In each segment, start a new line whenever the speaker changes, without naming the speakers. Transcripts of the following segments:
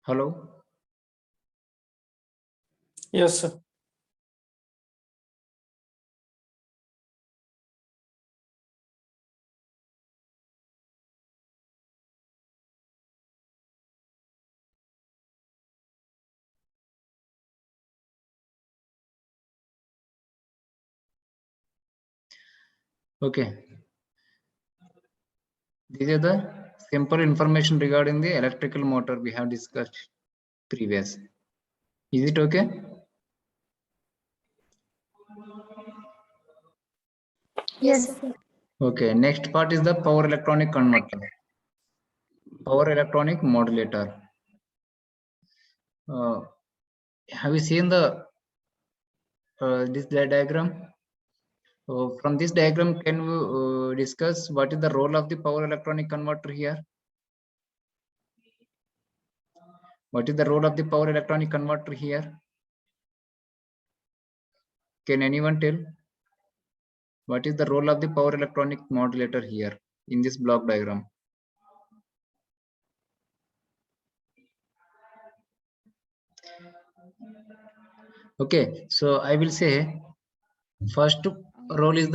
Hello.
Yes, sir.
Okay. These are the simple information regarding the electrical motor we have discussed previous. Is it okay?
Yes, sir.
Okay. Next part is the power electronic converter. Power electronic modulator. Have you seen the this diagram? From this diagram, can we discuss what is the role of the power electronic converter here? What is the role of the power electronic converter here? Can anyone tell? What is the role of the power electronic modulator here in this block diagram? Okay, so I will say first role is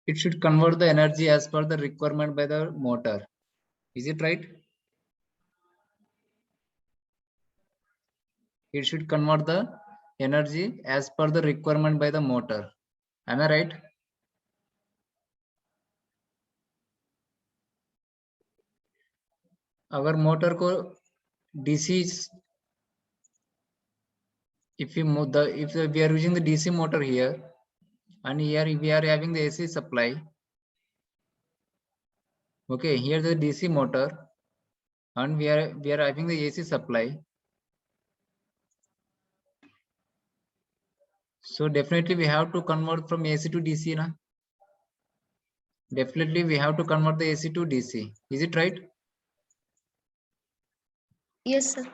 it should convert the energy as per the requirement by the motor. Is it right? It should convert the energy as per the requirement by the motor. Am I right? अगर motor को DC, if we are using the DC motor here, and here we are having the AC supply. Okay, here the DC motor, and we are having the AC supply. So definitely we have to convert from AC to DC, na? Definitely we have to convert the AC to DC. Is it right?
Yes, sir.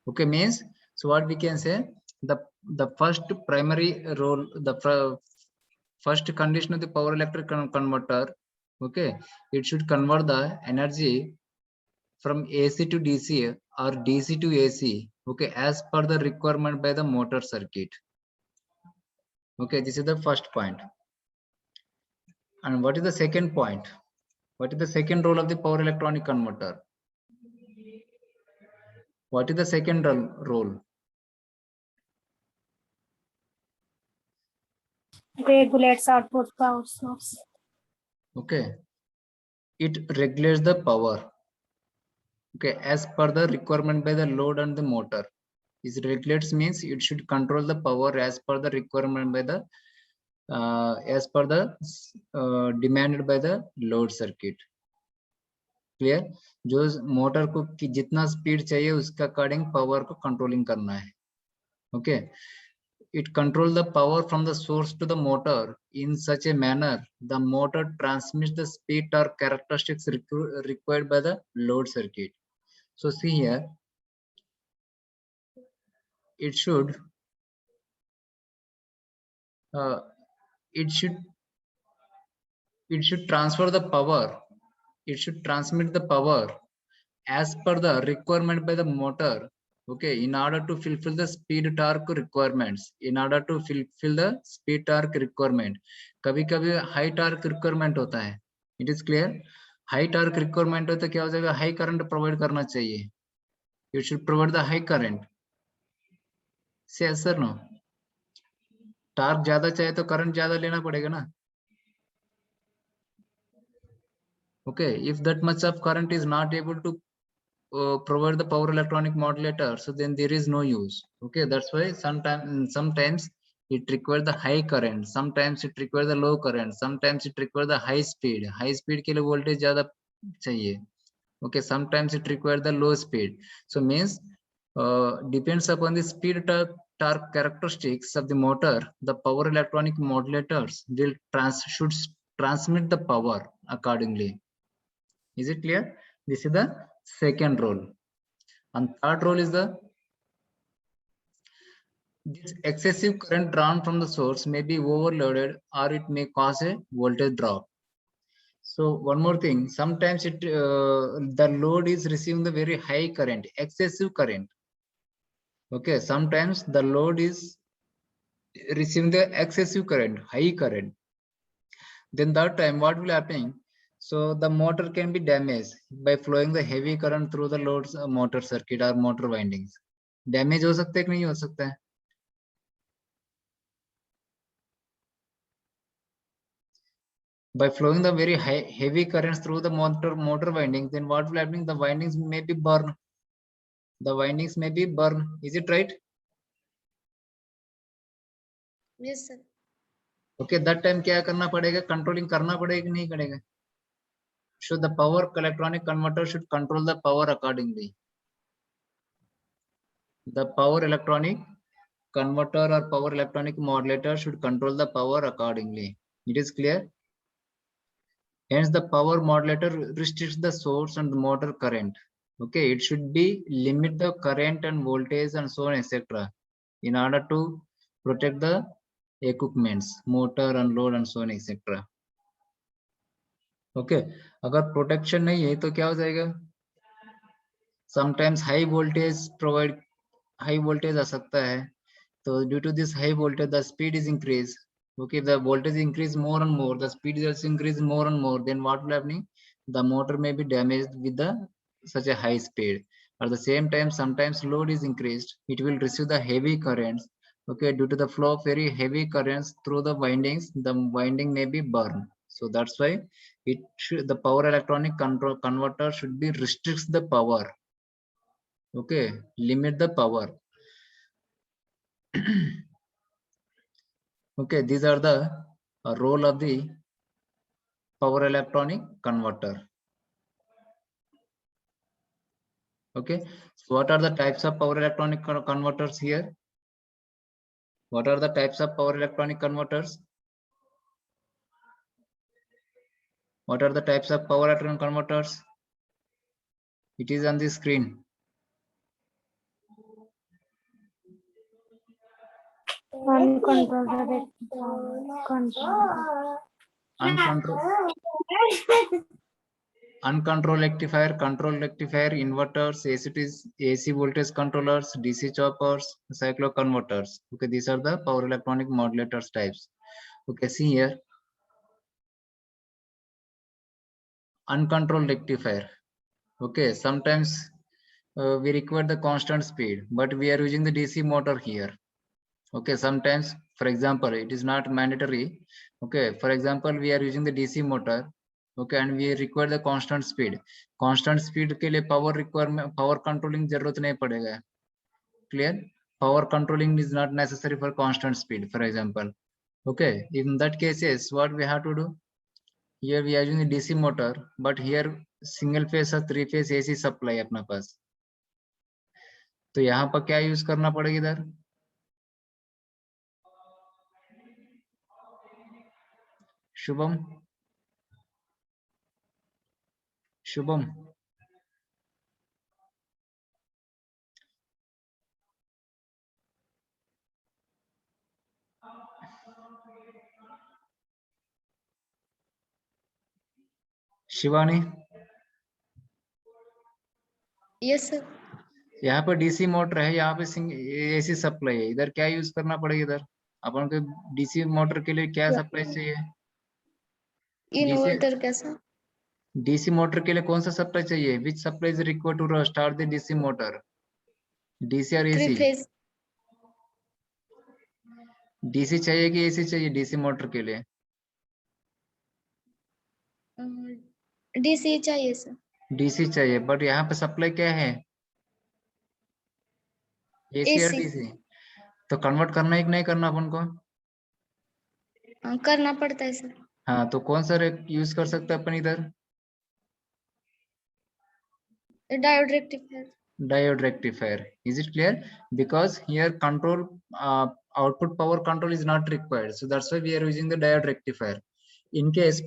Okay, means, so what we can say, the first primary role, first condition of the power electric converter, okay, it should convert the energy from AC to DC or DC to AC, okay, as per the requirement by the motor circuit. Okay, this is the first point. And what is the second point? What is the second role of the power electronic converter? What is the second role?
Regulates output power source.
Okay, it regulates the power, okay, as per the requirement by the load and the motor. Is regulates means it should control the power as per the requirement by the as per the demanded by the load circuit. Clear? जो motor को जितना speed चाहिए उसका according power को controlling करना है. Okay, it controls the power from the source to the motor in such a manner the motor transmits the speed or characteristics required by the load circuit. So see here, it should transfer the power, it should transmit the power as per the requirement by the motor, okay, in order to fulfill the speed torque requirements, in order to fulfill the speed torque requirement. कभी कभी high torque requirement होता है. It is clear? High torque requirement हो तो क्या हो जाएगा, high current provide करना चाहिए. You should provide the high current. से सर नो, टॉर्क ज्यादा चाहिए तो करंट ज्यादा लेना पड़ेगा ना. Okay, if that much of current is not able to provide the power electronic modulator, so then there is no use. Okay, that's why sometimes it requires the high current, sometimes it requires the low current, sometimes it requires the high speed. High speed के लिए voltage ज़्यादा चाहिए. Okay, sometimes it requires the low speed. So means depends upon the speed torque characteristics of the motor, the power electronic modulators will should transmit the power accordingly. Is it clear? This is the second role. And third role is this excessive current drawn from the source may be overloaded or it may cause a voltage drop. So one more thing, sometimes the load is receiving the very high current, excessive current. Okay, sometimes the load is receiving the excessive current, high current. Then that time what will happen? So the motor can be damaged by flowing the heavy current through the load's motor circuit or motor windings. Damage हो सकता है कि नहीं हो सकता है? By flowing the very heavy currents through the motor windings, then what will happen? The windings may be burned. The windings may be burned. Is it right?
Yes, sir.
Okay, that time क्या करना पड़ेगा? Controlling करना पड़ेगा कि नहीं करेगा? So the power electronic converter should control the power accordingly. The power electronic converter or power electronic modulator should control the power accordingly. It is clear? Hence, the power modulator restricts the source and the motor current. Okay, it should be limit the current and voltage and so on, etc. in order to protect the equipments, motor and load and so on, etc. Okay, अगर protection नहीं है तो क्या हो जाएगा? Sometimes high voltage आ सकता है. So due to this high voltage, the speed is increased. Okay, the voltage increase more and more, the speed is increased more and more. Then what will happen? The motor may be damaged with the such a high speed. At the same time, sometimes load is increased. It will receive the heavy currents. Okay, due to the flow of very heavy currents through the windings, the winding may be burned. So that's why the power electronic converter should be restricts the power. Okay, limit the power. Okay, these are the role of the power electronic converter. Okay, so what are the types of power electronic converters here? What are the types of power electronic converters? What are the types of power electronic converters? It is on the screen.
Uncontrolled
Uncontrolled rectifier, control rectifier, inverters, AC voltage controllers, DC choppers, cycloconverters. Okay, these are the power electronic modulators types. Okay, see here. Uncontrolled rectifier. Okay, sometimes we require the constant speed, but we are using the DC motor here. Okay, sometimes, for example, it is not mandatory. Okay, for example, we are using the DC motor. Okay, and we require the constant speed. Constant speed के लिए power requirement, power controlling जरूरत नहीं पड़ेगा. Clear? Power controlling is not necessary for constant speed, for example. Okay, in that cases, what we have to do? Here we are using the DC motor, but here single phase or three phase AC supply अपना पास. तो यहाँ पर क्या use करना पड़ेगा इधर? Shubham. Shivani.
Yes, sir.
यहाँ पर डीसी मोटर है, यहाँ पे एसी सप्लाई है. इधर क्या यूज करना पड़ेगा? इधर अपन को डीसी मोटर के लिए क्या सप्लाई चाहिए?
इन्वर्टर कैसा?
डीसी मोटर के लिए कौन सा सप्लाई चाहिए? Which supply is required to start the DC motor? DC और एसी? डीसी चाहिए कि एसी चाहिए डीसी मोटर के लिए?
डीसी चाहिए सर.
डीसी चाहिए, बट यहाँ पे सप्लाई क्या है? एसी और डीसी. तो कन्वर्ट करना है कि नहीं करना अपन को?
करना पड़ता है सर.
हाँ, तो कौन सा यूज कर सकते हैं अपन इधर?
Diode rectifier.
Diode rectifier. Is it clear? Because here control output power control is not required, so that's why we are using the diode rectifier. In case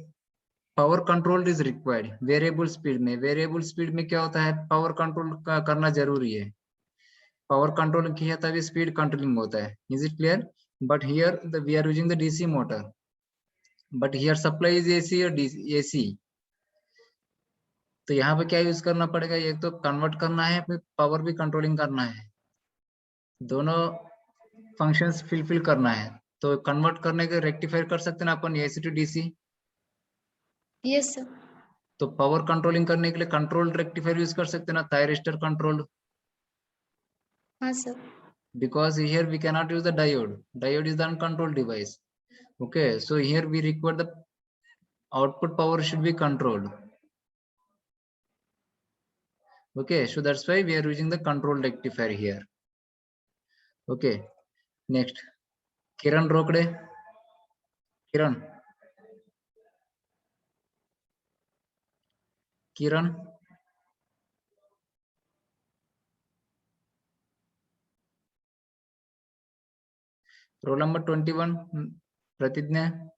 power control is required, variable speed में क्या होता है? Power control करना जरूरी है. Power control किया तभी speed controlling होता है. Is it clear? But here we are using the DC motor, but here supply is AC or DC? AC. तो यहाँ पे क्या यूज करना पड़ेगा, एक तो कन्वर्ट करना है, फिर पावर भी कंट्रोलिंग करना है, दोनों फंक्शंस फिल करना है। तो कन्वर्ट करने के रेक्टिफायर कर सकते हैं ना अपन AC to DC.
Yes, sir.
तो पावर कंट्रोलिंग करने के लिए कंट्रोल रेक्टिफायर यूज कर सकते हैं ना, थायरिस्टर कंट्रोल,
हाँ sir.
because here we cannot use the diode is the uncontrolled device. Okay, so here we require the output power should be controlled. Okay, so that's why we are using the control rectifier here. Okay, next Kiran Rokde. Kiran roll number 21 Pratidnya.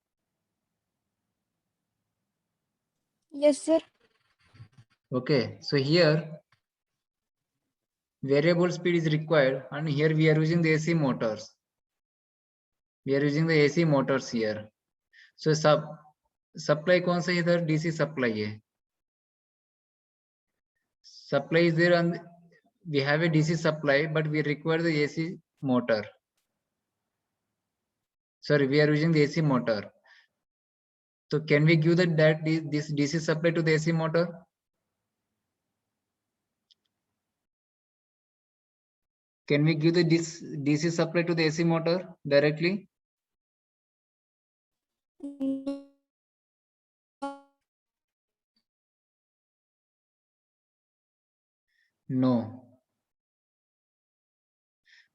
Yes, sir.
Okay, so here variable speed is required, and here we are using the AC motors. We are using the AC motors here. So supply कौन सा इधर DC supply है. Supply is there and we have a DC supply, but we require the AC motor. Sorry, we are using the AC motor. So can we give this DC supply to the AC motor? Can we give the DC supply to the AC motor directly? No.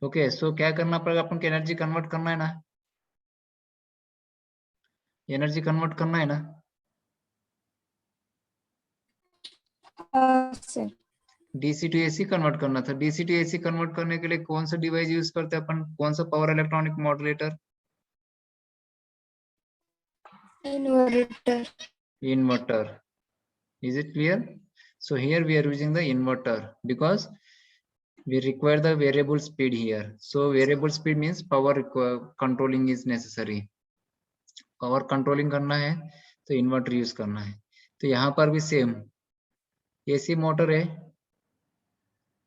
Okay, so क्या करना पड़ेगा अपन को, energy convert करना है ना, energy convert करना है ना.
Sir.
DC to AC convert करना था. डीसी टू एसी कन्वर्ट करने के लिए कौन सा डिवाइस यूज करते हैं अपन, कौन सा power electronic modulator?
Inverter.
Inverter. Is it clear? So here we are using the inverter because we require the variable speed here. So variable speed means power controlling is necessary. Power controlling करना है तो inverter use करना है. तो यहाँ पर भी same AC motor है,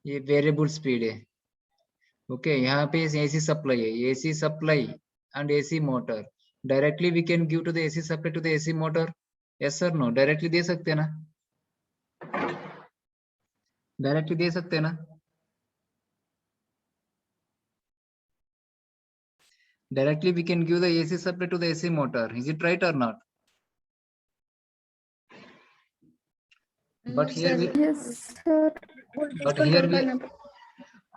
ये वेरिएबल स्पीड है. ओके, यहाँ पे एसी सप्लाई है, AC supply and AC motor. Directly we can give to the AC supply to the AC motor. Yes sir no, directly दे सकते हैं ना, डायरेक्टली दे सकते हैं ना. Directly we can give the AC supply to the AC motor. Is it right or not? But here we,
Yes, sir.
but here we,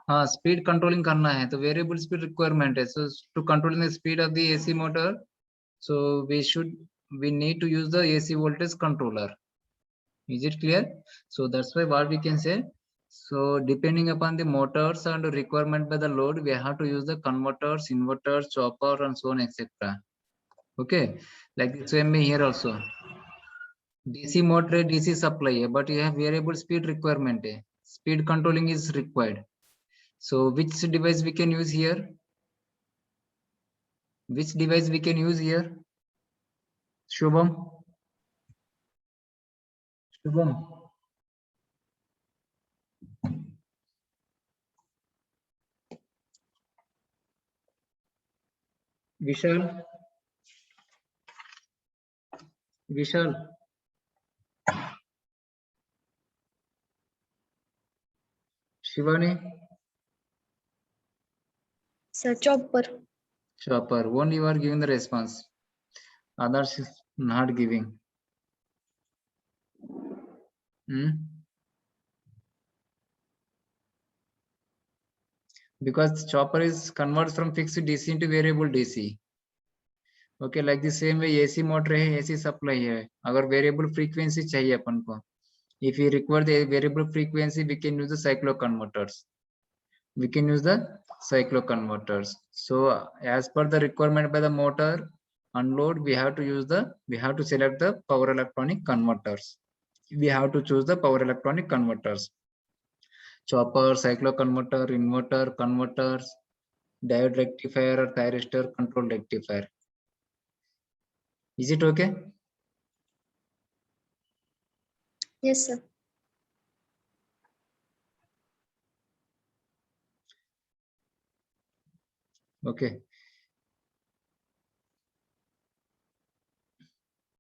हाँ speed controlling करना है तो variable speed requirement है. So to controlling the speed of the AC motor, so we need to use the AC voltage controller. Is it clear? So that's why what we can say. So depending upon the motors and requirement by the load, we have to use the converters, inverters, chopper, and so on, etc. Okay, like this way here also. DC motor DC supply है, but you have variable speed requirement है. Speed controlling is required. So which device we can use here? Which device we can use here? Shubham. Shubham. Vishal. Vishal. Shivani.
Sir, chopper.
Chopper. Only you are giving the response. Others is not giving. Because chopper is converts from fixed DC into variable DC. Okay, like the same way AC motor है, AC supply है. अगर variable frequency चाहिए अपन को, if we require the variable frequency, we can use the cycloconverters. We can use the cycloconverters. So as per the requirement by the motor unload, we have to select the power electronic converters. We have to choose the power electronic converters. Chopper, cycloconverter, inverter, converters, diode rectifier, or thyristor control rectifier. Is it okay?
Yes, sir.
Okay.